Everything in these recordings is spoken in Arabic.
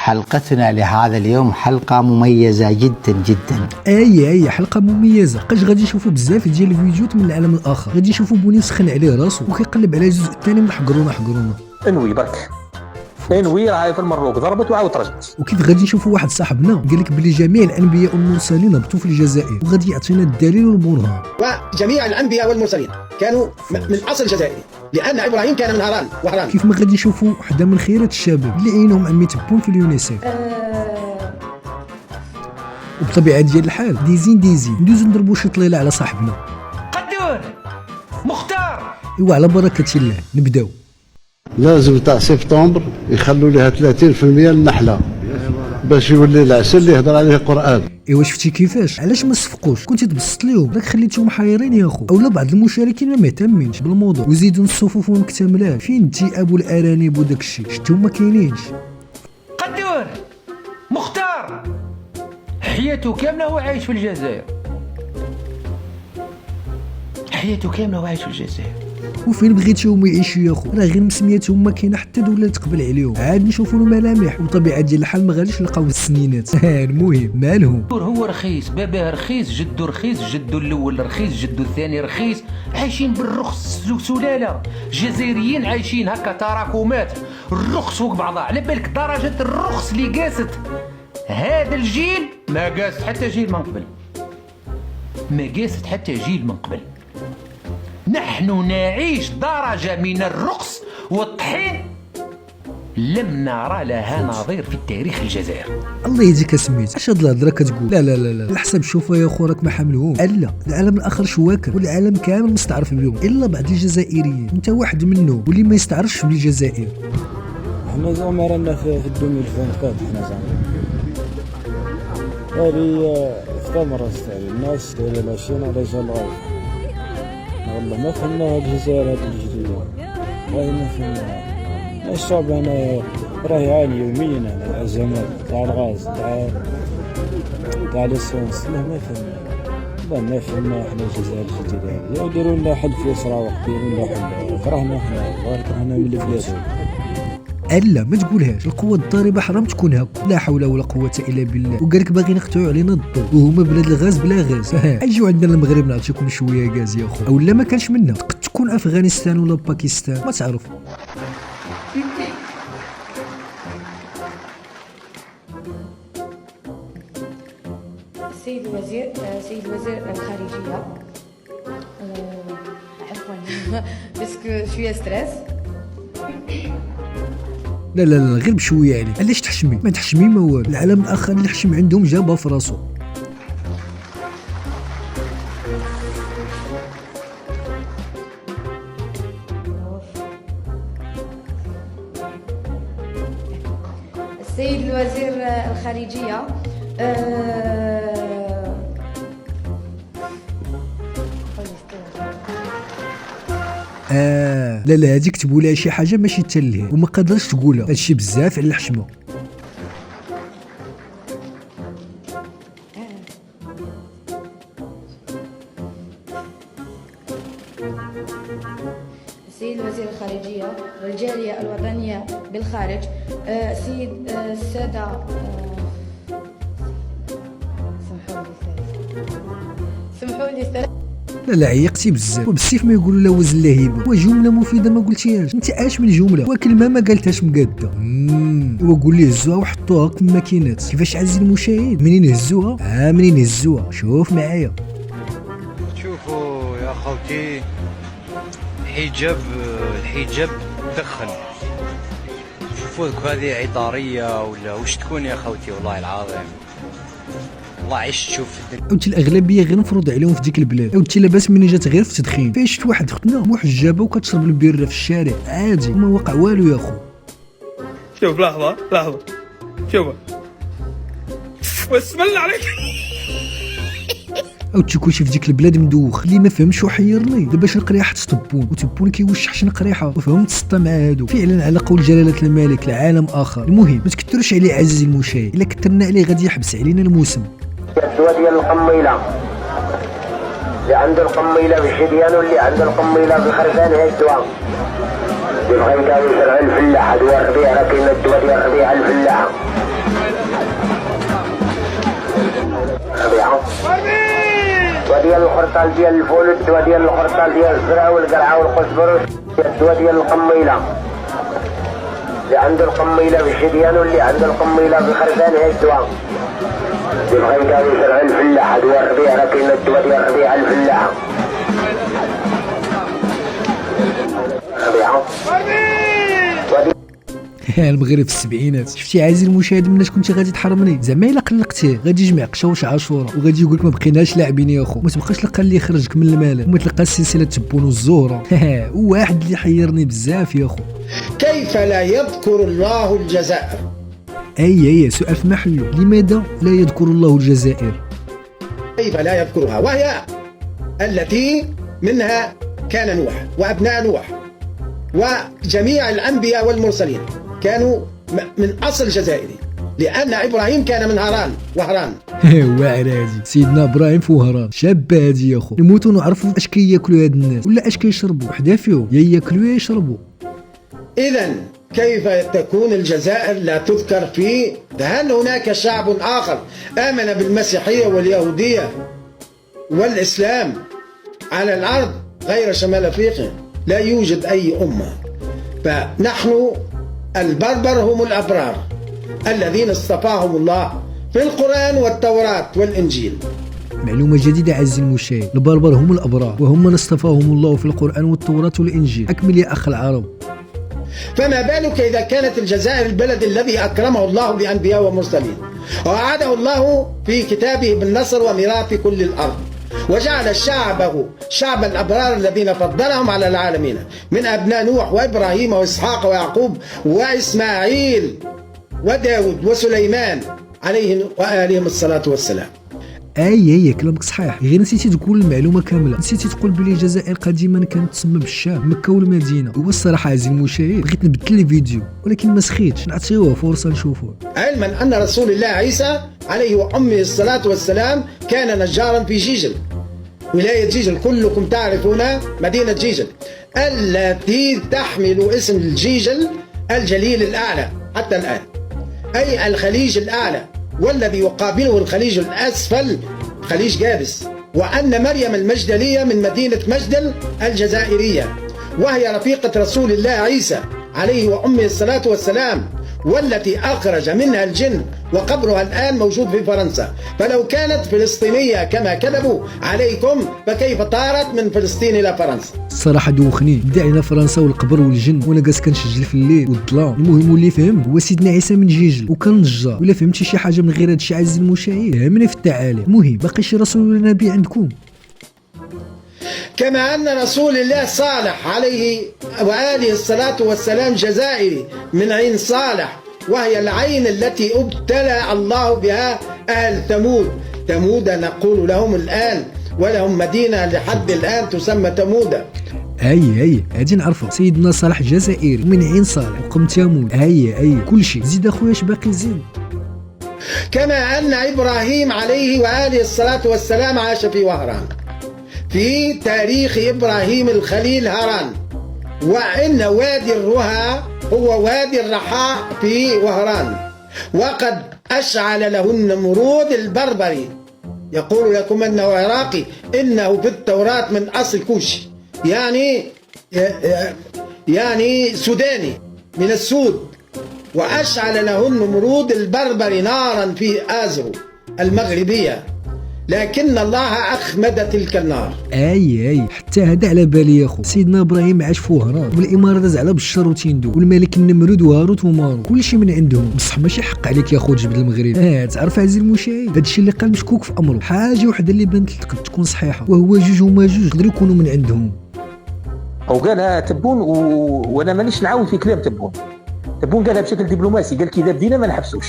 حلقتنا لهذا اليوم حلقة مميزة جدا جدا. اي حلقة مميزة، لقاش غادي نشوفوا بزاف ديال الفيديوهات من العالم الاخر. غادي نشوفوا بوني سخن عليه راسو وكيقلب على الجزء الثاني من حقرونا. انوي برك انوي راهي في المروك ضربت وعاود رجعت. وكيف غادي نشوفوا واحد صاحبنا قال لك بلي جميع الانبياء والمرسلين هبطوا في الجزائر، وغادي يعطينا الدليل والبرهان. وجميع الانبياء والمرسلين كانوا من اصل الجزائر، لان ابراهيم كان من هران وهران. كيف ما غادي نشوفوا وحده من خيرات الشباب اللي عينهم عم يتبون في اليونيسيف. وبطبيعه ديال الحال ديزين ندوزو نضربوا شي طليله على صاحبنا قدور مختار. ايوا على بركه الله نبداو. لازم تاع سبتمبر يخلوا لها 30% النحله باش يولي العسل اللي يهضر عليه القران. ايوا شفتي كيفاش؟ علاش ما صفقوش؟ كنتي تبسط ليهم، راك خليتيهم محيرين يا اخو. اولا بعض المشاركين ما مهتمينش بالموضوع ويزيدوا الصفوف وما مكتملاش. فين الذئاب والارانب وداك الشيء؟ شفتهم ما كاينينش. قدور مختار حياته كامله هو عايش في الجزائر، حياته كامله هو عايش في الجزائر. وفين بغيتيهم يعيشوا يا اخو؟ راه غير مسمياتهم ما كاينه حتى دوله تقبل عليهم. عاد نشوفوا له ملامح، وطبيعه ديال الحال ما غاديش نلقاو السنينات. المهم مالهم؟ هو رخيص، باباه رخيص، جدو رخيص، جدو الاول رخيص، جدو الثاني رخيص، عايشين بالرخص سلاله. جزائريين عايشين هكا تراكمات الرخص فوق بعضها. على بالك درجه الرخص اللي قاست هذا الجيل ما قاست حتى جيل من قبل، ما قاست حتى جيل من قبل. نحن نعيش درجة من الرقص والطحين لم نرى لها نظير في التاريخ الجزائري. الله يهديك سميت. اش هاد الهضره كتقول؟ لا الحساب شوفوا يا خو راك ما حملهم. لا العالم الاخر شواكر والعالم كامل مستعرف بهم الا بعض الجزائريين. انت واحد منهم واللي ما يستعرفش بالجزائر. احنا زعما رانا في 2024 احنا زعما هذه استمر الناس ديال العشرين على جال الغرب. والله ما فهمنا هاد الجزائر هاد الجديدة، والله ما فهمنا. الشعب هنا راه يعاني يوميا على الأزمات تاع الغاز تاع ليسونس. ما فهمنا، والله ما فهمنا. احنا الجزائر الجديدة هادي يديروا لنا حل في صراوح، يديروا لنا حل. كرهنا احنا كرهنا من الفلاس. الا ما تقولهاش، القوه الضاربه حرام تكون هكا. لا حول ولا قوه الا بالله. وقالك باغي نقطعوا علينا الضوء وهما بلاد الغاز بلا غاز. اجيو عندنا المغرب نعطيكم شويه غاز يا اخو. اولا ما كانش منا، قد تكون افغانستان ولا باكستان ما تعرف. سيد الوزير الخارجيه عفوا باسكو شويه ستريس. لا غير بشويه يعني. علاش تحشمي؟ ما تحشمي ما والو. العالم الاخر اللي حشم عندهم جابها في راسو. السيد الوزير الخارجيه لا هادي كتبوا لها شي حاجه ماشي تلهي وما قادرش تقولها. هادشي بزاف على الحشمه. السيد وزير الخارجيه والجاليه الوطنيه بالخارج، سيد الساده سمحوا لي لا عيقتي بزاف. وبالسيف ما يقولوا لا وزن لهيبه. وجمله مفيده ما قلتيهاش. انت عاش من الجمله وكلمه ما قالتهاش مقاده. وقول لي هزوها وحطوها في الماكينات. كيفاش عزيزي المشاهد؟ منين هزوها؟ منين هزوها؟ شوف معايا. شوفوا يا خوتي، الحجاب دخل. شوفوا هذه عطاريه ولا واش تكون يا خوتي؟ والله العظيم والله عشت تشوف انت الاغلبيه غير مفروض عليهم في ديك البلاد. انت لاباس مني جات غير في التدخين. فاش شفت واحد اختنا محجبه وكتشرب البيره في الشارع عادي وما وقع والو يا اخو. شوف لحظه شوف بسم الله عليك. او تكونشي في ديك البلاد مدوخ. اللي ما فهمش وحيرني دابا شي قريحه تبون كيوشح شي قريحه. وفهمت السطا مع هادو فعلا على قول جلاله الملك العالم اخر. المهم ما تكثرش عليه عزيزي المشاهد، الا كثرنا عليه غادي يحبس علينا الموسم. الدواء ديال القميله اللي عند القميله بالشديان واللي عند القميله بالخرفان هي الدواء. بغيت يزرع الفلاحه دواء الربيع، راه كاين الدواء ديال الربيع الفلاحه. ديال الخرطال ديال الفول، الدواء ديال الخرطال ديال الزرع والقرعه والقزبر، الدواء ديال القميله اللي عنده القميله بالشديان واللي عنده القميله بالخرفان. هي الدواء اللي بغى يداوي زرع الفلاحه دواء الربيع، راه كاين الدواء ديال الربيع الفلاحه الربيعه. المغرب في السبعينات. شفتي عزيزي المشاهد ملي كنتي غادي تحرمني زعما الا قلقتيه غادي يجمع قشاوش عاشوره وغادي يقول لك ما بقيناش لاعبين يا خو، ما تبقاش تلقى اللي يخرجك من الملل وما تلقى السلسله تبون والزهره. واحد اللي حيرني بزاف يا خو، كيف لا يذكر الله الجزائر؟ اي سؤال في محله، لماذا لا يذكر الله الجزائر؟ كيف لا يذكرها وهي التي منها كان نوح وابناء نوح وجميع الانبياء والمرسلين كانوا من اصل جزائري، لان ابراهيم كان من هران وهران. وعرادي سيدنا ابراهيم في وهران، شاب هادي يا خو. نموتوا نعرفوا اش كياكلوا هاد الناس ولا اش كيشربوا، وحده فيهم يا ياكلوا يا يشربوا. اذا كيف تكون الجزائر لا تذكر في؟ هل هناك شعب اخر امن بالمسيحيه واليهوديه والاسلام على الارض غير شمال افريقيا؟ لا يوجد اي امه. فنحن البربر هم الابرار الذين اصطفاهم الله في القران والتوراه والانجيل. معلومة جديدة عزيزي المشاهد، البربر هم الأبرار وهم من اصطفاهم الله في القرآن والتوراة والإنجيل. أكمل يا أخ العرب. فما بالك إذا كانت الجزائر البلد الذي أكرمه الله بأنبياء ومرسلين ووعده الله في كتابه بالنصر وميراث كل الأرض، وجعل شعبه شعب الأبرار الذين فضلهم على العالمين من أبناء نوح وإبراهيم وإسحاق ويعقوب وإسماعيل وداود وسليمان عليهم وآلهم الصلاة والسلام. اي كلامك صحيح، غير نسيتي تقول المعلومه كامله، نسيتي تقول بلي الجزائر قديما كانت تسمى بالشام، مكه والمدينه. هو الصراحه عزيزي المشاهد بغيت نبدل الفيديو ولكن ما سخيتش، نعطيوه فرصه نشوفوه. علما ان رسول الله عيسى عليه وامه الصلاه والسلام كان نجارا في جيجل، ولايه جيجل كلكم تعرفون مدينه جيجل التي تحمل اسم الجيجل الجليل الاعلى حتى الان، اي الخليج الاعلى، والذي يقابله الخليج الأسفل خليج جابس. وأن مريم المجدلية من مدينة مجدل الجزائرية، وهي رفيقة رسول الله عيسى عليه وأمه الصلاة والسلام، والتي أخرج منها الجن، وقبرها الآن موجود في فرنسا. فلو كانت فلسطينية كما كذبوا عليكم فكيف طارت من فلسطين إلى فرنسا؟ الصراحة دوخني، بدا علينا فرنسا والقبر والجن وانا جالس كنسجل في الليل والظلام. المهم اللي فهم هو سيدنا عيسى من جيجل وكان نجار. ولا فهمتي شي حاجة من غير هادشي عزيزي المشاهد فهمني في التعاليم. المهم باقي شي رسول ولا نبي عندكم؟ كما أن رسول الله صالح عليه وآله الصلاة والسلام جزائري من عين صالح، وهي العين التي ابتلى الله بها أهل ثمود. ثمود نقول لهم الآن، ولهم مدينة لحد الآن تسمى ثمود. اي هادي نعرفها. سيدنا صالح جزائري من عين صالح وقم ثمود. اي كل شيء. زيد اخويا اش باقي زيد. كما أن إبراهيم عليه وآله الصلاة والسلام عاش في وهران. في تاريخ إبراهيم الخليل هران، وإن وادي الرها هو وادي الرحاء في وهران، وقد أشعل له النمرود البربري. يقول لكم أنه عراقي، إنه في التوراة من أصل كوشي، يعني سوداني من السود. وأشعل له النمرود البربري نارا في آزرو المغربية، لكن الله أخمد تلك النار. اي حتى هذا على بالي يا خو. سيدنا ابراهيم عاش في وهران، والاماره داز على بشر وتندو، والملك النمرود وهاروت ومارو، كل شيء من عندهم. بصح ماشي حق عليك يا خو تجبد المغرب. تعرف عزيزي المشاهد هادشي اللي قال مشكوك في امره. حاجه وحده اللي بانت تقد تكون صحيحه، وهو جوج وما جوج يقدروا يكونوا من عندهم. او قالها تبون وانا مانيش نعاون في كلام تبون قالها بشكل دبلوماسي، قال كي اذا بدينا ما نحبسوش.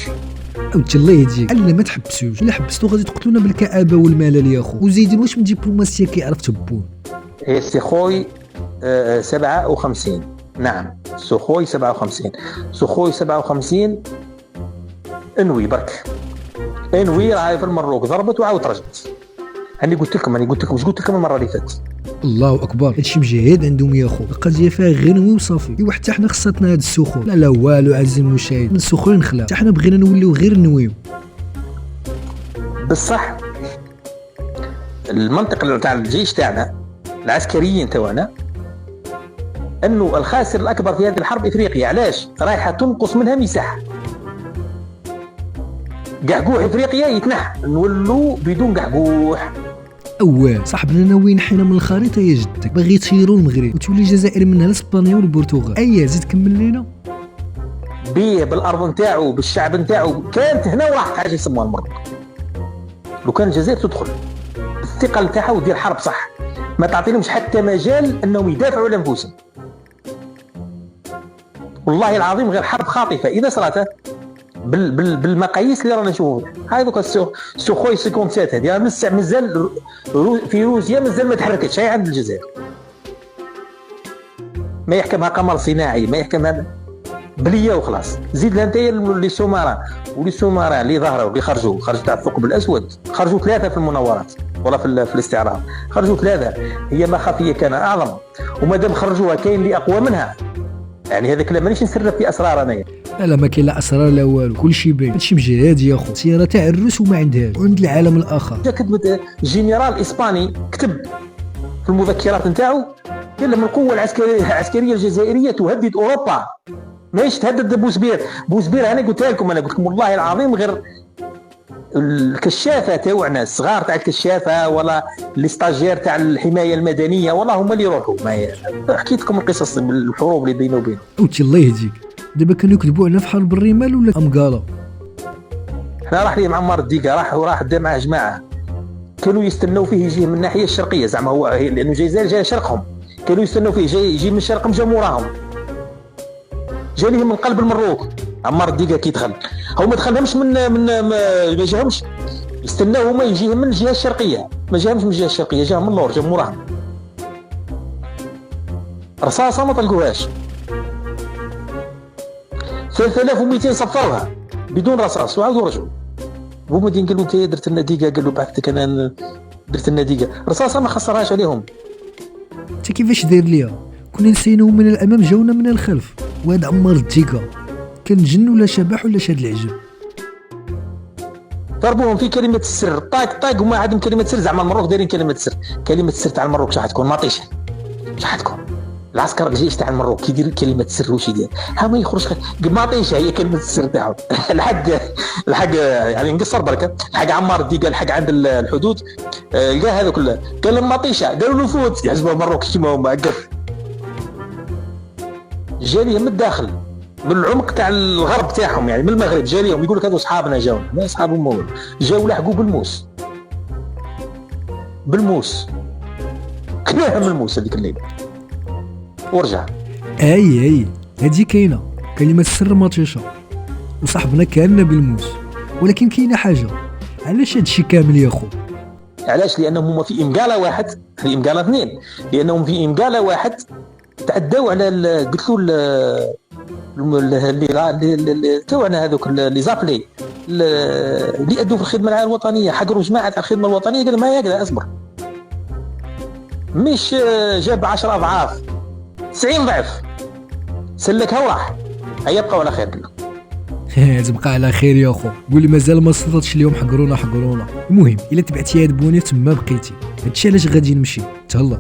اوت الله يهديك، الا ما تحبسوش، الا حبستو غادي تقتلونا بالكآبه والملل يا خو. وزيدين واش من دبلوماسيه كيعرف تبون؟ سخوي 57. نعم سخوي 57. سخوي 57 انوي برك، انوي راهي في المروك ضربت وعاود رجعت. انا قلت لكم واش قلت لكم المره اللي فاتت. الله اكبر، هادشي مجهد عندهم يا خو. القضيه فيها غير نوي وصافي. ايوا حتى حنا خصاتنا هاد السخون. لا والو عزيزي المشاهد، من السخون نخلع. حتى حنا بغينا نوليو غير نويو. بصح المنطق تاع الجيش تاعنا العسكريين تاعنا انه الخاسر الاكبر في هذه الحرب افريقيا. علاش؟ رايحه تنقص منها مساحه. قحقوح افريقيا يتنح، نولوا بدون قحقوح. صاحبنا ناوي ينحينا من الخريطه يا جدك، باغي يطيروا المغرب وتولي الجزائر منها لاسبانيا والبرتغال. زيد كمل لينا. بيه بالارض نتاعو بالشعب نتاعو كانت هنا وراحت حاجه يسموها المغرب. لو كان الجزائر تدخل الثقه نتاعها ودير حرب صح، ما تعطيلهمش حتى مجال انهم يدافعوا على انفسهم. والله العظيم غير حرب خاطفه اذا صارت بالمقاييس اللي رانا نشوفوها. هاي دوك سوخوي 57 هذه مازال في روسيا مازال ما تحركتش، هي عند الجزائر. ما يحكمها قمر صناعي، ما يحكمها بليه وخلاص. زيد لها انت لي سومارا ولي سومارا اللي ظهروا اللي خرجوا تاع الثقب الاسود، خرجوا 3 في المناورات ولا في الاستعراض، خرجوا 3. هي مخافيه كان اعظم، وما دام خرجوها كاين اللي اقوى منها. يعني هذا كلام مانيش نسرب في اسرار انايا. لا ما كاين لا اسرار لا والو، كلشي باين. هادشي مجهاد يا خو، سياره تاع الروس وما عندهاش وعند العالم الاخر. كتبت جنرال اسباني كتب في المذكرات نتاعو قال لهم القوه العسكريه الجزائريه تهدد اوروبا، ماهيش تهدد بوسبير. بوسبير انا قلت لكم والله العظيم غير الكشافه تاعنا الصغار تاع الكشافه ولا لي ستاجير تاع الحمايه المدنيه والله هما اللي يروحوا. ما حكيت لكم القصص الحروب اللي بينه وبينه. اوتي الله يهديك. دابا كانوا يكذبوا علينا في حرب الرمال ولا امقاله؟ احنا راح ليه معمر الديكا راح دا معاه جماعه كانوا يستناو فيه يجي من الناحيه الشرقيه، زعما هو لانه الجزائر جايه شرقهم، كانوا يستناو فيه يجي من شرقهم جا موراهم، جا ليهم من قلب المروك. عمار الديكا كي دخل هو ما دخلهمش ما جاهمش، يستناو هما يجيهم من الجهه الشرقيه، ما جاهمش من الجهه الشرقيه، جاهم من اللور، جا موراهم. رصاصه ما طلقوهاش، 3200 صفروها بدون رصاص وعاودوا رجعوا. هما دين قالوا انت درت لنا ديكا، قالوا بعثتك انا درت لنا ديكا، رصاصه ما خسرهاش عليهم. انت كيفاش داير ليها؟ كنا نسيناهم من الامام جاونا من الخلف، وهذا عمار الديكا كان جن ولا شبح ولا شاد العجب. ضربوهم في كلمه السر طاق وما عندهم كلمه سر، زعما المروك دايرين كلمه السر. كلمه السر تاع المروك شحال تكون مطيشه، شحال تكون العسكر الجيش تاع المروك كيدير كلمه السر واش يدير؟ ها ما يخرج مطيشه هي كلمه السر تاعو. الحق يعني نقصر بركه، الحق عمار الديكا الحق عند الحدود لقى هذا كله قال لهم مطيشه، قالوا له فوت يحسبوا المروك كيما هما قف. جاليه من الداخل من العمق تاع الغرب تاعهم، يعني من المغرب جاليهم يقول لك هذو اصحابنا جاونا، ما اصحابهم مول جاو لحقوا بالموس كلاهم الموس هذيك الليله ورجع. اي هذه كاينه كلمه السر مطيشه وصاحبنا كاننا بالموس. ولكن كاينه حاجه، علاش هادشي كامل يا خو؟ علاش؟ لانهم هما في امقاله واحد، في امقاله اثنين، لانهم في امقاله واحد تعداو على قلت له اللي توعنا هذوك اللي زابلي اللي ادوا في الخدمه الوطنيه، حقروا جماعه الخدمه الوطنيه، قال ما يقدر اصبر، مش جاب 10 اضعاف 90 ضعف، سلكها وراح. هيا بقاو على خير كلنا. تبقى على خير يا خو. قول لي مازال ما صدتش اليوم، حقرونا. المهم الا تبعتي هاد بوني تما بقيتي. هادشي علاش غادي نمشي. تهلا.